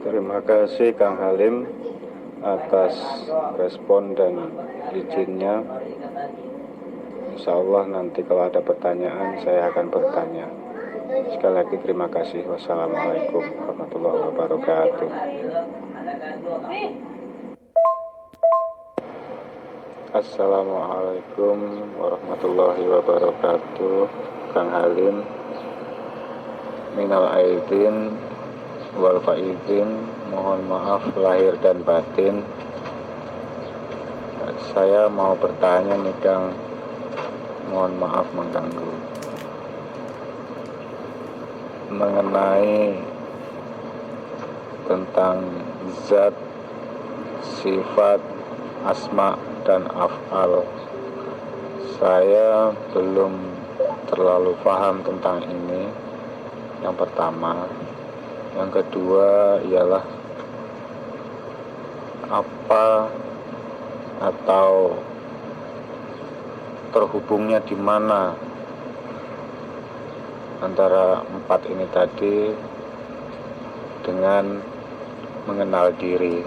Terima kasih Kang Halim atas respon dan izinnya. Insya Allah nanti kalau ada pertanyaan saya akan bertanya. Sekali lagi terima kasih. Wassalamualaikum warahmatullahi wabarakatuh. Assalamualaikum warahmatullahi wabarakatuh. Kang Halim, minal aidin wal faizin, mohon maaf lahir dan batin. Saya mau bertanya nih Kang, mohon maaf mengganggu, mengenai tentang zat, sifat, asma dan af'al. Saya belum terlalu paham tentang ini. Yang pertama. Yang kedua ialah apa atau terhubungnya di mana antara empat ini tadi dengan mengenal diri.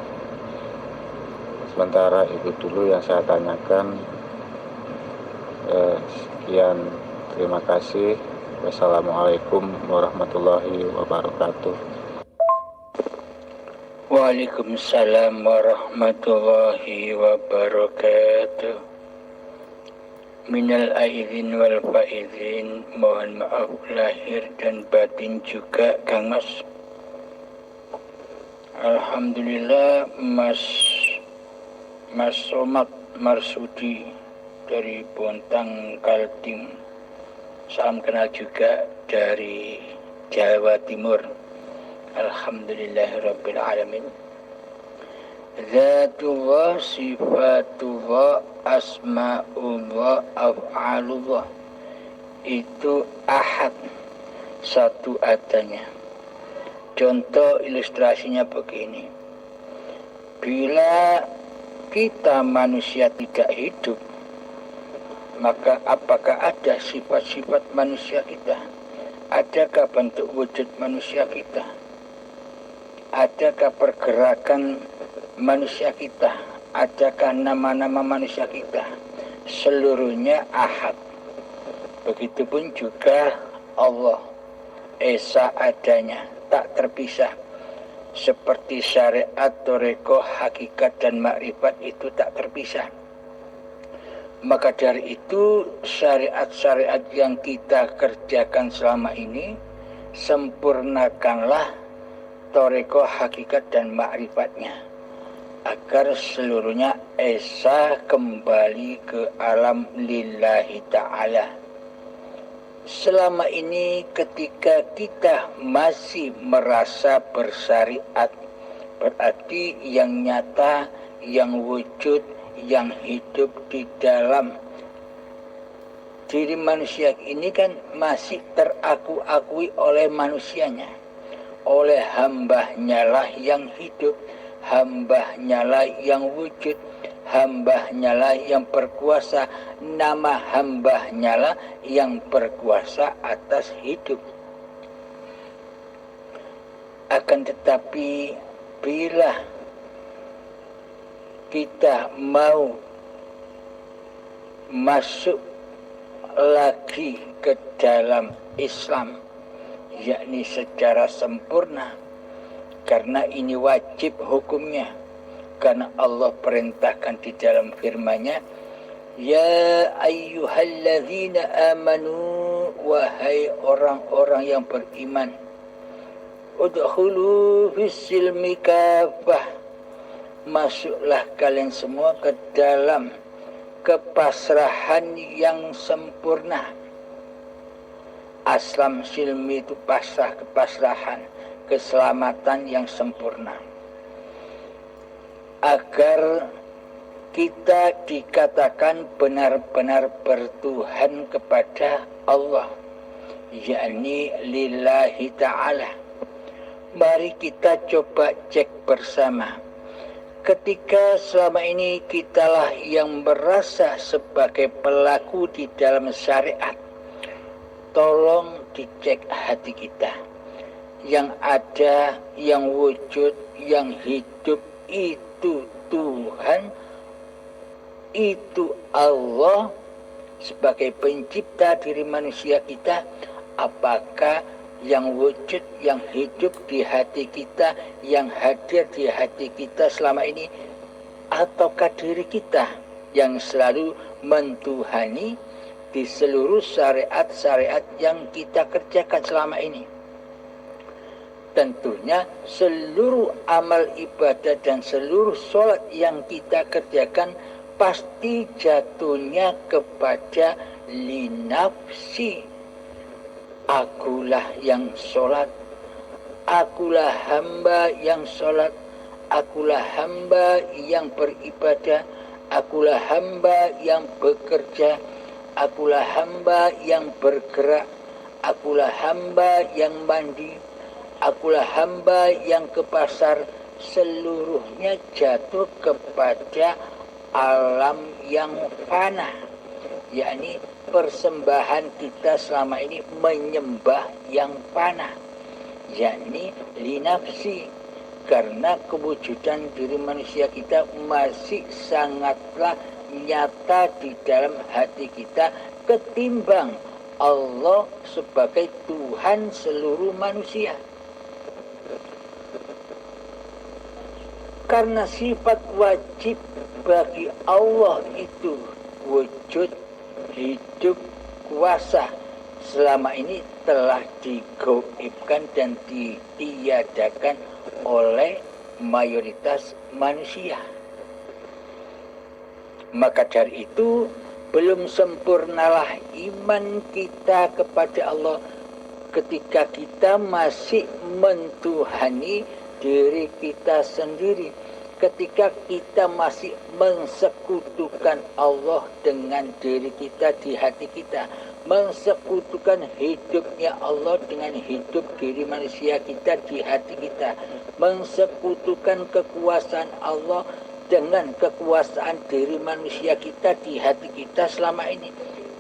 Sementara itu dulu yang saya tanyakan. Sekian, terima kasih. Wassalamualaikum warahmatullahi wabarakatuh. Waalaikumsalam warahmatullahi wabarakatuh. Minal aidin wal faizin, mohon maaf lahir dan batin juga Kang Mas. Alhamdulillah Mas Somad Marsudi dari Bontang Kaltim. Salam kenal juga dari Jawa Timur. Alhamdulillahirabbil alamin. Zatullah, sifatullah, asma'ullah, af'alullah. Itu ahad, satu adanya. Contoh ilustrasinya begini. Bila kita manusia tidak hidup, maka apakah ada sifat-sifat manusia kita? Adakah bentuk wujud manusia kita? Adakah pergerakan manusia kita? Adakah nama-nama manusia kita? Seluruhnya ahad. Begitupun juga Allah, esa adanya, tak terpisah. Seperti syariat, thariqah, hakikat dan makrifat itu tak terpisah. Maka dari itu syariat-syariat yang kita kerjakan selama ini, sempurnakanlah thariqah, hakikat dan ma'rifatnya, agar seluruhnya esa kembali ke alam lillahi ta'ala. Selama ini ketika kita masih merasa bersyariat, berarti yang nyata, yang wujud, yang hidup di dalam diri manusia ini kan masih teraku-akui oleh manusianya, oleh hambanya lah yang hidup, hambanya lah yang wujud, hambanya lah yang berkuasa, nama hambanya lah yang berkuasa atas hidup. Akan tetapi bila kita mau masuk lagi ke dalam Islam, yakni secara sempurna, karena ini wajib hukumnya, karena Allah perintahkan di dalam firman-Nya, ya ayyuhalladzina amanu, wahai orang-orang yang beriman, udkhulu fis-silmi kafah, masuklah kalian semua ke dalam kepasrahan yang sempurna. Aslam silmi itu pasrah, kepasrahan, keselamatan yang sempurna. Agar kita dikatakan benar-benar bertuhan kepada Allah, yakni lillahi ta'ala. Mari kita coba cek bersama. Ketika selama ini kitalah yang merasa sebagai pelaku di dalam syariat, tolong dicek hati kita. yang ada, yang wujud, yang hidup itu Tuhan, itu Allah sebagai pencipta diri manusia kita. Apakah yang wujud, yang hidup di hati kita, yang hadir di hati kita selama ini, ataukah diri kita yang selalu mentuhani di seluruh syariat-syariat yang kita kerjakan selama ini? Tentunya seluruh amal ibadah dan seluruh sholat yang kita kerjakan pasti jatuhnya kepada linafsi. Akulah yang sholat, akulah hamba yang sholat, akulah hamba yang beribadah, akulah hamba yang bekerja, akulah hamba yang bergerak, akulah hamba yang mandi, akulah hamba yang ke pasar. Seluruhnya jatuh kepada alam yang fana, yakni persembahan kita selama ini menyembah yang fana, yakni linafsi. Karena kewujudan diri manusia kita masih sangatlah nyata di dalam hati kita ketimbang Allah sebagai Tuhan seluruh manusia. Karena sifat wajib bagi Allah itu wujud, hidup, kuasa, selama ini telah digaibkan dan ditiadakan oleh mayoritas manusia. Maka dari itu belum sempurnalah iman kita kepada Allah ketika kita masih mentuhani diri kita sendiri, ketika kita masih mensekutukan Allah dengan diri kita di hati kita, mensekutukan hidupnya Allah dengan hidup diri manusia kita di hati kita, mensekutukan kekuasaan Allah dengan kekuasaan diri manusia kita di hati kita selama ini.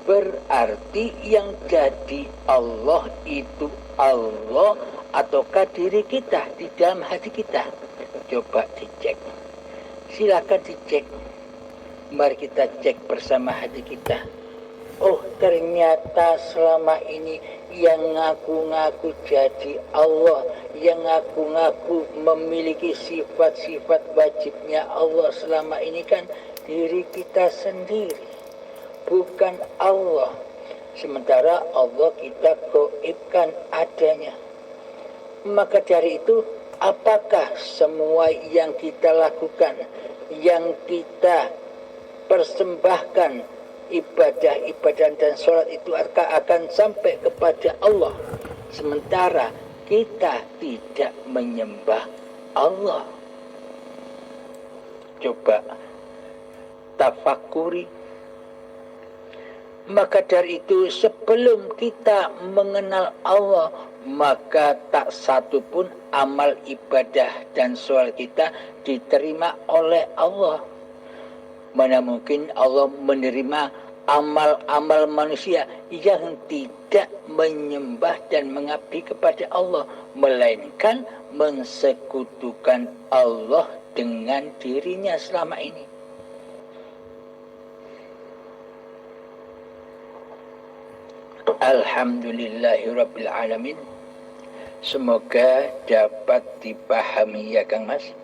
Berarti yang jadi Allah itu Allah ataukah diri kita di dalam hati kita? Coba dicek, silakan dicek. Mari kita cek bersama hati kita. Oh, ternyata selama ini yang ngaku-ngaku jadi Allah, yang ngaku-ngaku memiliki sifat-sifat wajibnya Allah selama ini kan diri kita sendiri, bukan Allah. Sementara Allah kita gaibkan adanya. Maka dari itu, apakah semua yang kita lakukan, yang kita persembahkan, ibadah-ibadah dan sholat itu akan sampai kepada Allah, sementara kita tidak menyembah Allah? Coba tafakuri. Maka dari itu sebelum kita mengenal Allah, maka tak satu pun amal ibadah dan sholat kita diterima oleh Allah. Mana mungkin Allah menerima amal-amal manusia yang tidak menyembah dan mengabdi kepada Allah, melainkan mensekutukan Allah dengan dirinya selama ini. Alhamdulillahirabbil alamin. Semoga dapat dipahami ya Kang Mas.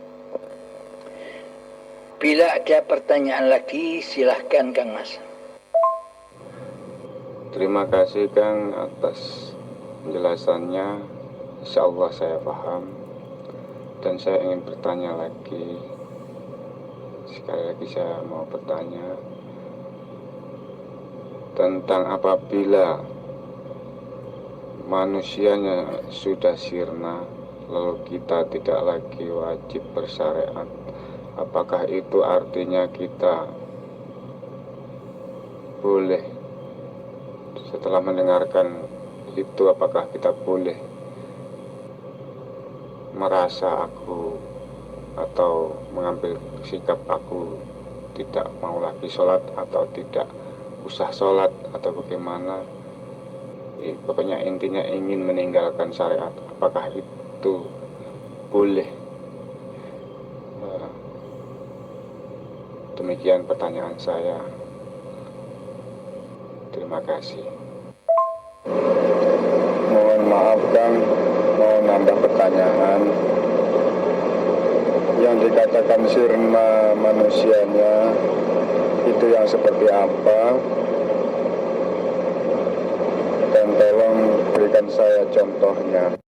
Bila ada pertanyaan lagi silahkan Kang Mas. Terima kasih Kang atas penjelasannya. Insyaallah saya paham. Dan saya ingin bertanya lagi. Sekali lagi saya mau bertanya tentang apabila manusianya sudah sirna, lalu kita tidak lagi wajib bersyariat. Apakah itu artinya kita boleh, setelah mendengarkan itu, apakah kita boleh merasa aku atau mengambil sikap aku tidak mau lagi sholat atau tidak usah sholat atau bagaimana? pokoknya intinya ingin meninggalkan syariat. Apakah itu boleh? Demikian pertanyaan saya. Terima kasih. Mohon maaf Kang, mau nambah pertanyaan. Yang dikatakan sirna manusianya itu yang seperti apa? Dan tolong berikan saya contohnya.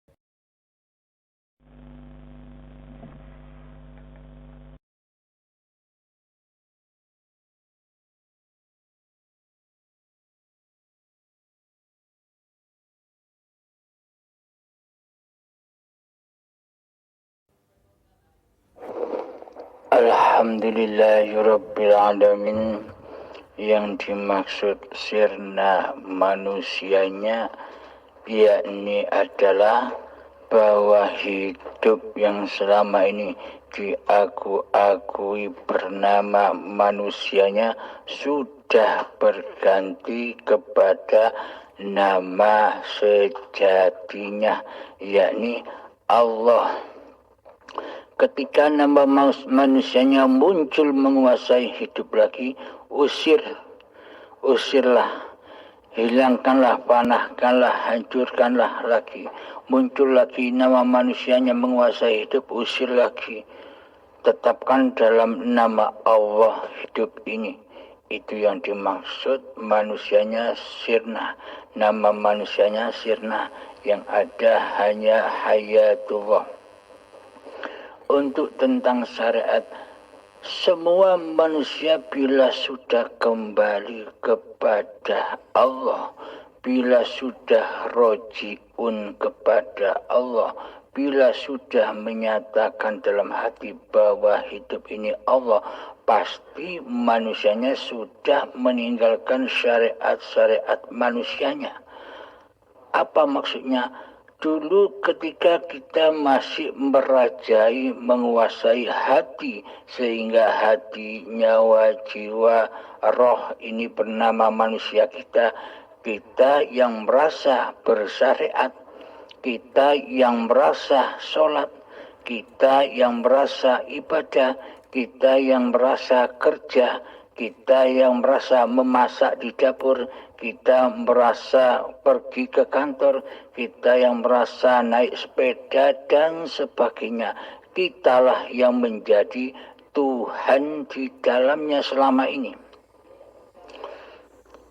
Alhamdulillahirrabbilalamin. Yang dimaksud sirna manusianya yakni adalah bahwa hidup yang selama ini diakui bernama manusianya sudah berganti kepada nama sejatinya, yakni Allah. Ketika nama manusianya muncul menguasai hidup lagi, usirlah, hilangkanlah, panahkanlah, hancurkanlah lagi. Muncul lagi nama manusianya menguasai hidup, usir lagi. Tetapkan dalam nama Allah hidup ini. Itu yang dimaksud manusianya sirna. Nama manusianya sirna, yang ada hanya hayatullah. Untuk tentang syariat, semua manusia bila sudah kembali kepada Allah, bila sudah rojiun kepada Allah, bila sudah menyatakan dalam hati bahwa hidup ini Allah, pasti manusianya sudah meninggalkan syariat-syariat manusianya. Apa maksudnya? Dulu ketika kita masih merajai, menguasai hati, sehingga hati, nyawa, jiwa, roh ini bernama manusia kita, kita yang merasa bersyariat, kita yang merasa sholat, kita yang merasa ibadah, kita yang merasa kerja, kita yang merasa memasak di dapur, kita merasa pergi ke kantor, kita yang merasa naik sepeda dan sebagainya. Kitalah yang menjadi Tuhan di dalamnya selama ini.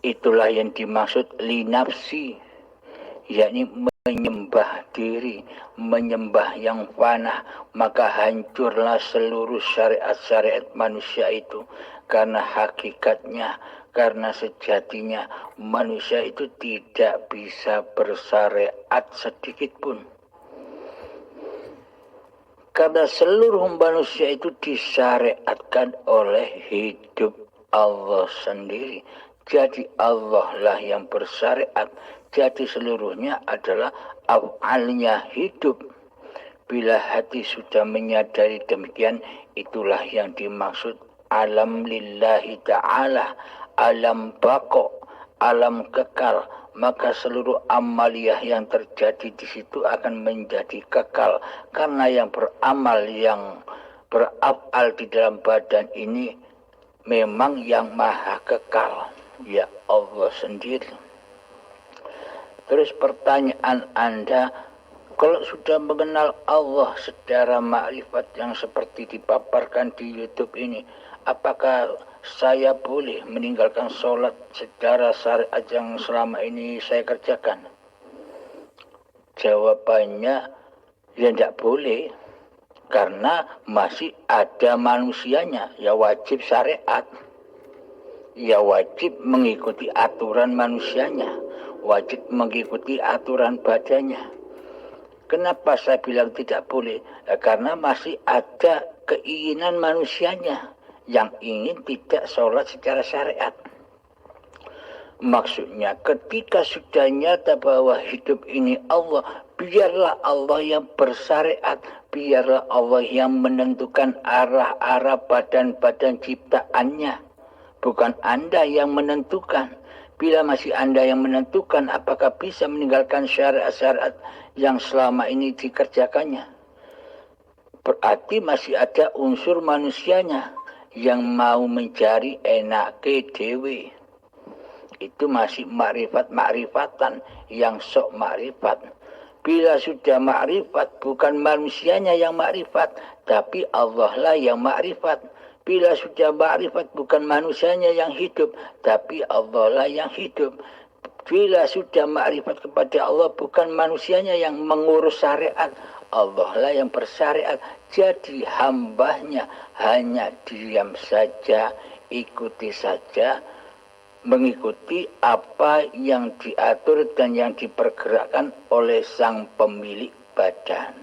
Itulah yang dimaksud linafsi, yakni menyembah diri, menyembah yang fana. Maka hancurlah seluruh syariat-syariat manusia itu. Karena hakikatnya, karena sejatinya manusia itu tidak bisa bersyariat sedikit pun. Karena seluruh manusia itu disyariatkan oleh hidup Allah sendiri. Jadi Allah lah yang bersyariat. Jadi seluruhnya adalah af'alnya hidup. Bila hati sudah menyadari demikian, itulah yang dimaksud alam lillahi ta'ala, alam bako, alam kekal. Maka seluruh amaliyah yang terjadi di situ akan menjadi kekal. Karena yang beramal, yang berafal di dalam badan ini memang yang maha kekal, ya Allah sendiri. Terus pertanyaan Anda, kalau sudah mengenal Allah secara makrifat yang seperti dipaparkan di YouTube ini, apakah saya boleh meninggalkan sholat secara syariat yang selama ini saya kerjakan? Jawabannya, ya tidak boleh. Karena masih ada manusianya, ya wajib syariat. Ya wajib mengikuti aturan manusianya, wajib mengikuti aturan badannya. Kenapa saya bilang tidak boleh? Karena masih ada keinginan manusianya yang ingin tidak sholat secara syariat. Maksudnya ketika sudah nyata bahwa hidup ini Allah, biarlah Allah yang bersyariat, biarlah Allah yang menentukan arah-arah badan-badan ciptaannya. Bukan Anda yang menentukan. Bila masih Anda yang menentukan apakah bisa meninggalkan syariat-syariat yang selama ini dikerjakannya, berarti masih ada unsur manusianya yang mau mencari enake dewe. Itu masih makrifat-makrifatan yang sok makrifat. Bila sudah makrifat, bukan manusianya yang makrifat, tapi Allah lah yang makrifat. Bila sudah makrifat, bukan manusianya yang hidup, tapi Allah lah yang hidup. Bila sudah makrifat kepada Allah, bukan manusianya yang mengurus syariat, Allah lah yang bersyariat. Jadi hambanya hanya diam saja, ikuti saja, mengikuti apa yang diatur dan yang dipergerakkan oleh sang pemilik badan.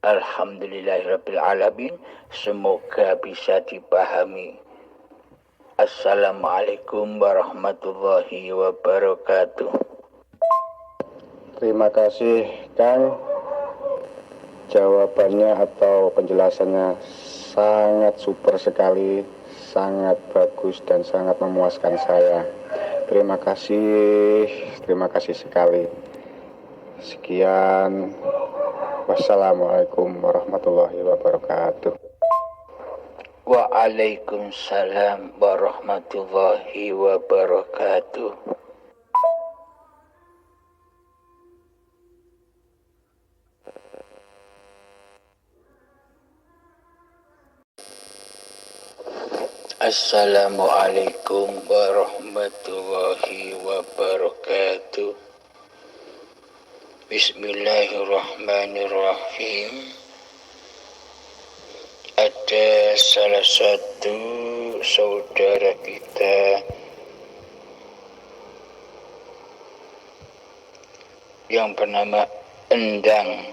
Alhamdulillahirrabbilalamin. Semoga bisa dipahami. Assalamualaikum warahmatullahi wabarakatuh. Terima kasih Kang. Jawabannya atau penjelasannya sangat super sekali, sangat bagus dan sangat memuaskan saya. Terima kasih sekali. Sekian. Wassalamualaikum warahmatullahi wabarakatuh. Waalaikumsalam warahmatullahi wabarakatuh. Assalamualaikum warahmatullahi wabarakatuh. Bismillahirrahmanirrahim. Ada salah satu saudara kita yang bernama Endang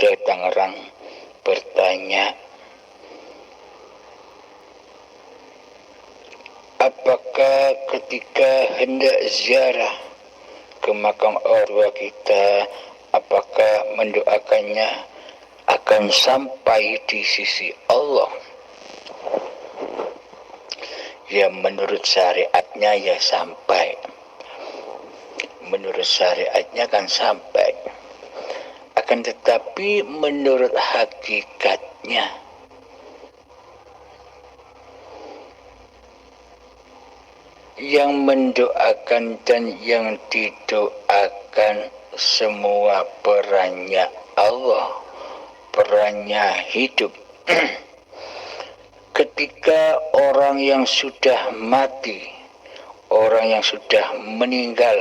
dari Tangerang bertanya, apakah ketika hendak ziarah ke makam orang tua kita, apakah mendoakannya akan sampai di sisi Allah? Ya, menurut syariatnya ya sampai. Menurut syariatnya kan sampai. Akan tetapi menurut hakikatnya, yang mendoakan dan yang didoakan semua perannya Allah, perannya hidup. Ketika orang yang sudah mati, orang yang sudah meninggal,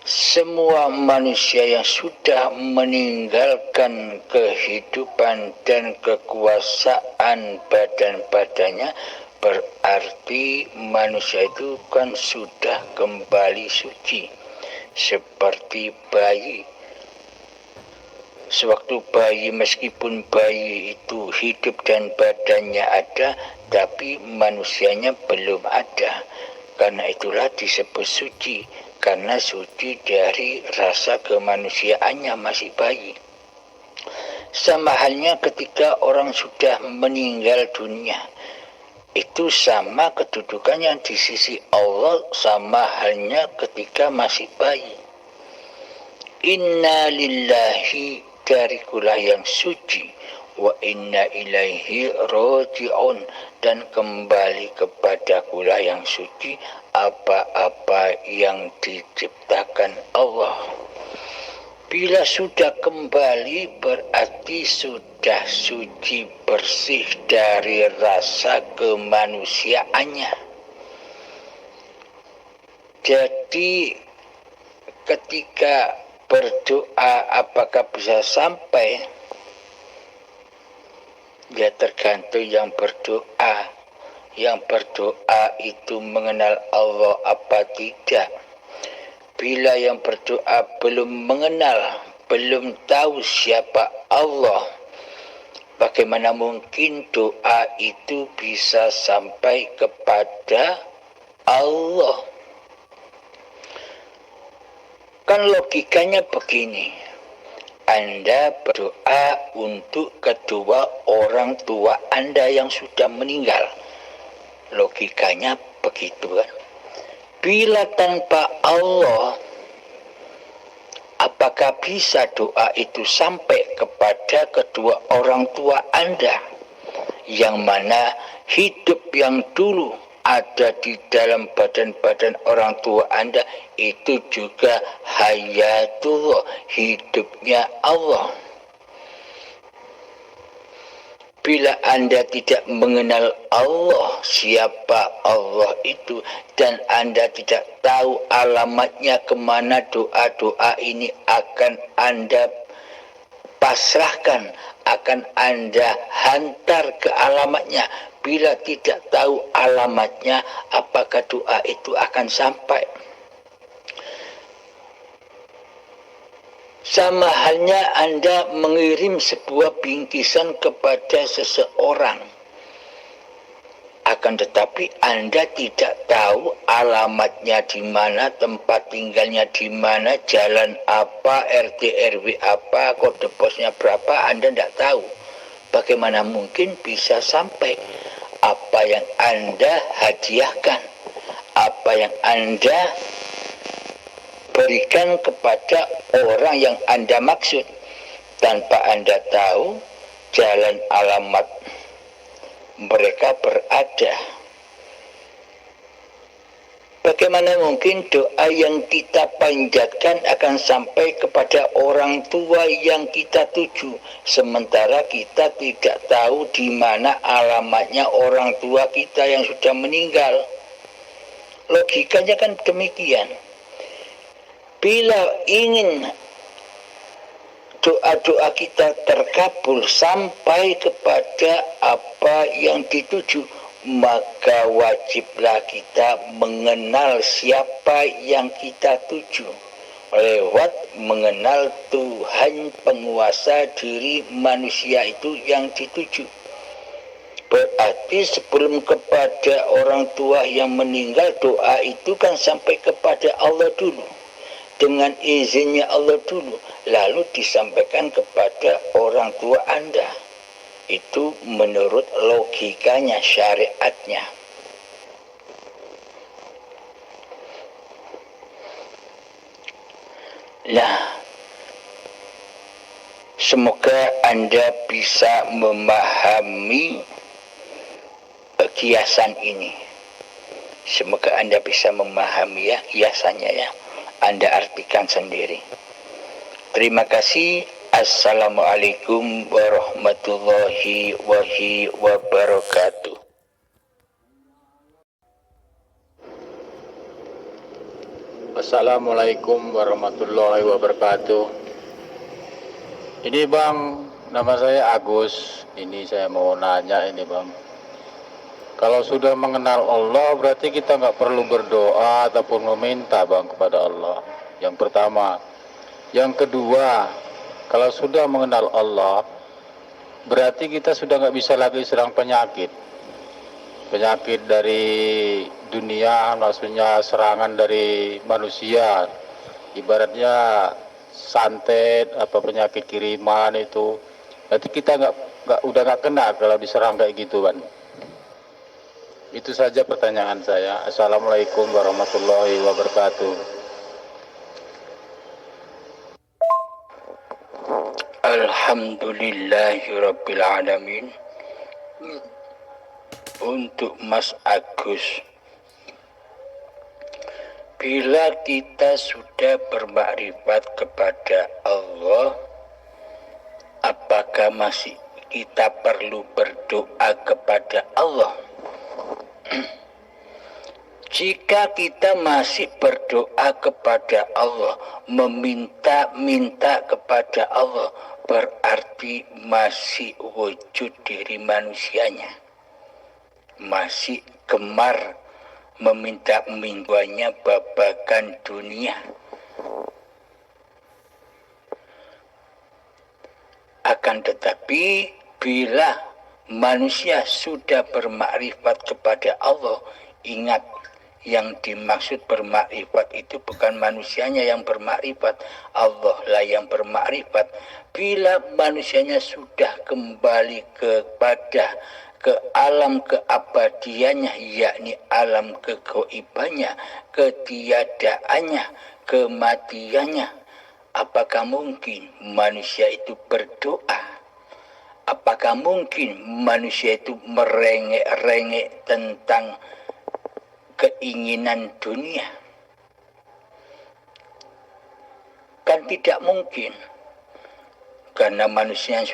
semua manusia yang sudah meninggalkan kehidupan dan kekuasaan badan-badannya, berarti manusia itu kan sudah kembali suci. Seperti bayi. Sewaktu bayi, meskipun bayi itu hidup dan badannya ada, tapi manusianya belum ada. Karena itulah disebut suci. Karena suci dari rasa kemanusiaannya, masih bayi. Sama halnya ketika orang sudah meninggal dunia. Itu sama kedudukannya di sisi Allah, sama halnya ketika masih bayi. Inna lillahi, dari kula yang suci, wa inna ilaihi roji'un, dan kembali kepada kula yang suci apa-apa yang diciptakan Allah. Bila sudah kembali berarti sudah suci, bersih dari rasa kemanusiaannya. Jadi ketika berdoa apakah bisa sampai? Ya tergantung yang berdoa. Yang berdoa itu mengenal Allah apa tidak. Bila yang berdoa belum mengenal, belum tahu siapa Allah, bagaimana mungkin doa itu bisa sampai kepada Allah? Kan logikanya begini, Anda berdoa untuk kedua orang tua Anda yang sudah meninggal. Logikanya begitu kan. Bila tanpa Allah, apakah bisa doa itu sampai kepada kedua orang tua Anda, yang mana hidup yang dulu ada di dalam badan-badan orang tua Anda itu juga hayatullah, hidupnya Allah. Bila Anda tidak mengenal Allah, siapa Allah itu, dan Anda tidak tahu alamatnya kemana doa-doa ini akan Anda pasrahkan, akan Anda hantar ke alamatnya. Bila tidak tahu alamatnya, apakah doa itu akan sampai? Sama halnya Anda mengirim sebuah bingkisan kepada seseorang, akan tetapi Anda tidak tahu alamatnya di mana, tempat tinggalnya di mana, jalan apa, RT RW apa, kode posnya berapa, Anda tidak tahu. Bagaimana mungkin bisa sampai apa yang Anda hadiahkan, apa yang Anda berikan kepada orang yang Anda maksud, tanpa Anda tahu jalan alamat mereka berada? Bagaimana mungkin doa yang kita panjatkan akan sampai kepada orang tua yang kita tuju, sementara kita tidak tahu di mana alamatnya orang tua kita yang sudah meninggal? Logikanya kan demikian. Bila ingin doa-doa kita terkabul sampai kepada apa yang dituju, maka wajiblah kita mengenal siapa yang kita tuju lewat mengenal Tuhan penguasa diri manusia itu yang dituju. Berarti sebelum kepada orang tua yang meninggal, doa itu kan sampai kepada Allah dulu, dengan izinnya Allah dulu, lalu disampaikan kepada orang tua Anda. Itu menurut logikanya, syariatnya. Nah, semoga Anda bisa memahami kiasan ini. Semoga Anda bisa memahami ya kiasannya ya. Anda artikan sendiri. Terima kasih. Assalamualaikum warahmatullahi wabarakatuh. Assalamualaikum warahmatullahi wabarakatuh. Ini Bang, nama saya Agus. Ini saya mau nanya ini Bang. Kalau sudah mengenal Allah, berarti kita nggak perlu berdoa ataupun meminta Bang kepada Allah. Yang pertama. Yang kedua, kalau sudah mengenal Allah, berarti kita sudah nggak bisa lagi serang penyakit. Penyakit dari dunia, maksudnya serangan dari manusia. Ibaratnya santet, apa penyakit kiriman itu. Berarti kita udah nggak kena kalau diserang kayak gitu Bang. Itu saja pertanyaan saya. Assalamualaikum warahmatullahi wabarakatuh. Alhamdulillahirrabbilalamin. Untuk Mas Agus, bila kita sudah bermakrifat kepada Allah, apakah masih kita perlu berdoa kepada Allah? Jika kita masih berdoa kepada Allah, meminta-minta kepada Allah, berarti masih wujud diri manusianya, masih gemar meminta-mintanya babakan dunia. Akan tetapi bila manusia sudah bermakrifat kepada Allah, ingat, yang dimaksud bermakrifat itu bukan manusianya yang bermakrifat, Allah lah yang bermakrifat. Bila manusianya sudah kembali kepada ke alam keabadiannya, yakni alam kegoibannya, ketiadaannya, kematiannya. Apakah mungkin manusia itu berdoa? Apakah mungkin manusia itu merengek-rengek tentang keinginan dunia? Kan tidak mungkin. Karena manusianya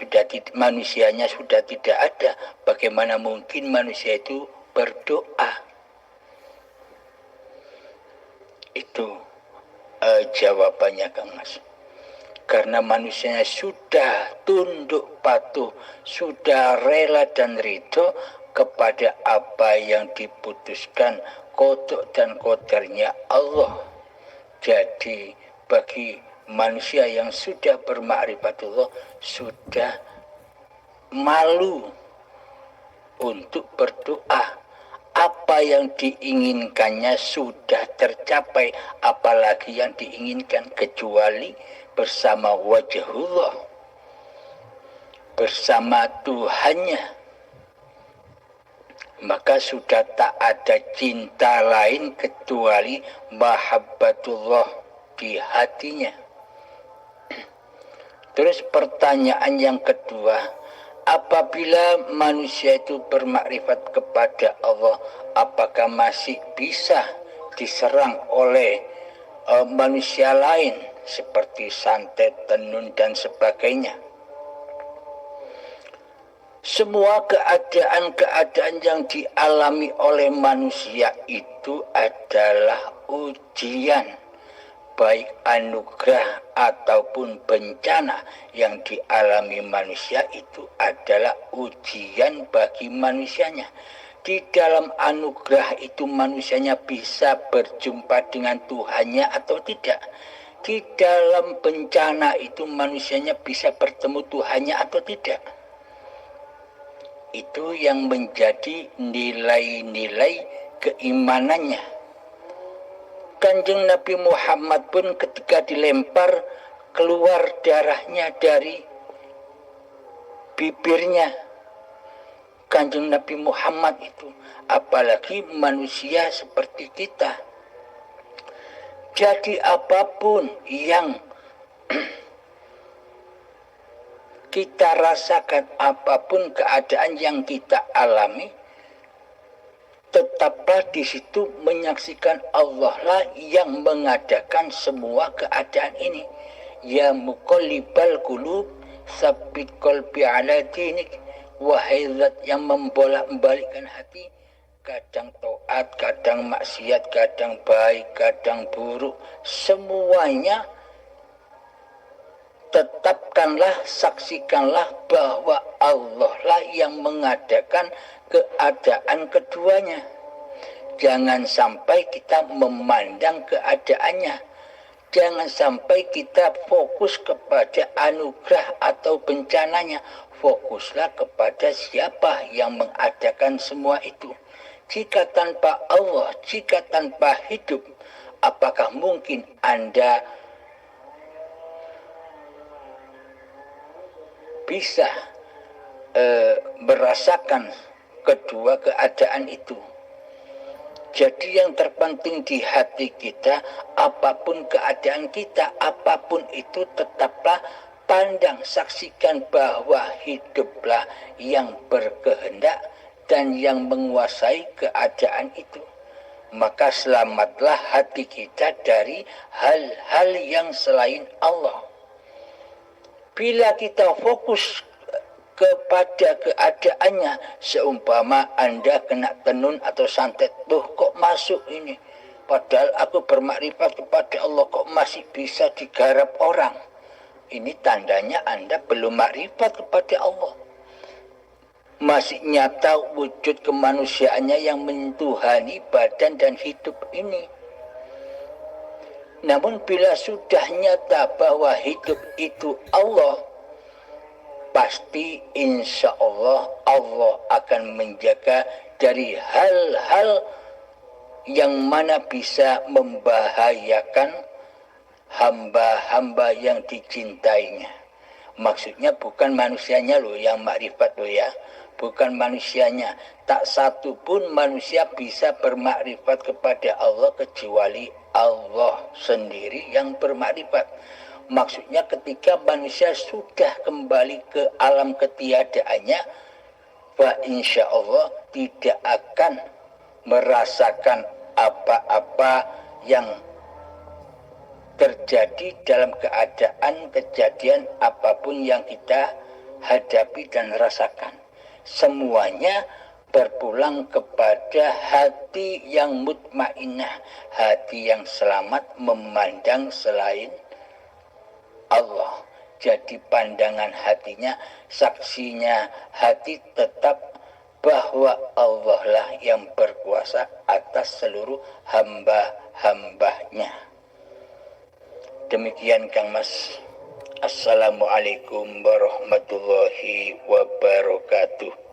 sudah tidak ada. Bagaimana mungkin manusia itu berdoa? Itu jawabannya, Kang Mas. Karena manusianya sudah tunduk patuh, sudah rela dan ridho kepada apa yang diputuskan kodok dan kodarnya Allah. Jadi bagi manusia yang sudah bermakrifatullah sudah malu untuk berdoa. Apa yang diinginkannya sudah tercapai, apalagi yang diinginkan, kecuali bersama wajhullah, bersama Tuhannya. Maka sudah tak ada cinta lain kecuali mahabbatullah di hatinya. Terus pertanyaan yang kedua, apabila manusia itu bermakrifat kepada Allah, apakah masih bisa diserang oleh manusia lain seperti santet, tenun dan sebagainya? Semua keadaan-keadaan yang dialami oleh manusia itu adalah ujian. Baik anugerah ataupun bencana yang dialami manusia itu adalah ujian bagi manusianya. Di dalam anugerah itu manusianya bisa berjumpa dengan Tuhannya atau tidak. Di dalam bencana itu manusianya bisa bertemu Tuhannya atau tidak. Itu yang menjadi nilai-nilai keimanannya. Kanjeng Nabi Muhammad pun ketika dilempar keluar darahnya dari bibirnya. Kanjeng Nabi Muhammad itu, apalagi manusia seperti kita. Jadi apapun yang kita rasakan, apapun keadaan yang kita alami, tetaplah di situ menyaksikan Allah lah yang mengadakan semua keadaan ini. Ya muqallibal qulub, tsabbit qalbi ala dinik. Wahai zat yang membolak-balikkan hati, kadang taat, kadang maksiat, kadang baik, kadang buruk, semuanya tetapkanlah, saksikanlah bahwa Allah lah yang mengadakan keadaan keduanya. Jangan sampai kita memandang keadaannya. Jangan sampai kita fokus kepada anugerah atau bencananya. Fokuslah kepada siapa yang mengadakan semua itu. Jika tanpa Allah, jika tanpa hidup, apakah mungkin Anda bisa merasakan kedua keadaan itu? Jadi yang terpenting di hati kita, apapun keadaan kita, apapun itu tetaplah pandang, saksikan bahwa hiduplah yang berkehendak dan yang menguasai keadaan itu. Maka selamatlah hati kita dari hal-hal yang selain Allah. Bila kita fokus kepada keadaannya, seumpama Anda kena tenun atau santet, loh kok masuk ini, padahal aku bermakrifat kepada Allah kok masih bisa digarap orang. Ini tandanya Anda belum makrifat kepada Allah. Masih nyata wujud kemanusiaannya yang mentuhani badan dan hidup ini. Namun bila sudah nyata bahwa hidup itu Allah, pasti insya Allah Allah akan menjaga dari hal-hal yang mana bisa membahayakan hamba-hamba yang dicintainya. Maksudnya bukan manusianya loh yang makrifat loh ya. Bukan manusianya. Tak satu pun manusia bisa bermakrifat kepada Allah kecuali Allah sendiri yang bermakrifat. Maksudnya ketika manusia sudah kembali ke alam ketiadaannya, insya Allah tidak akan merasakan apa-apa yang terjadi dalam keadaan kejadian apapun yang kita hadapi dan rasakan. Semuanya berpulang kepada hati yang mutmainnah, hati yang selamat memandang selain Allah. Jadi pandangan hatinya, saksinya hati tetap bahwa Allah lah yang berkuasa atas seluruh hamba-hambanya. Demikian Kang Mas. Assalamualaikum warahmatullahi wabarakatuh.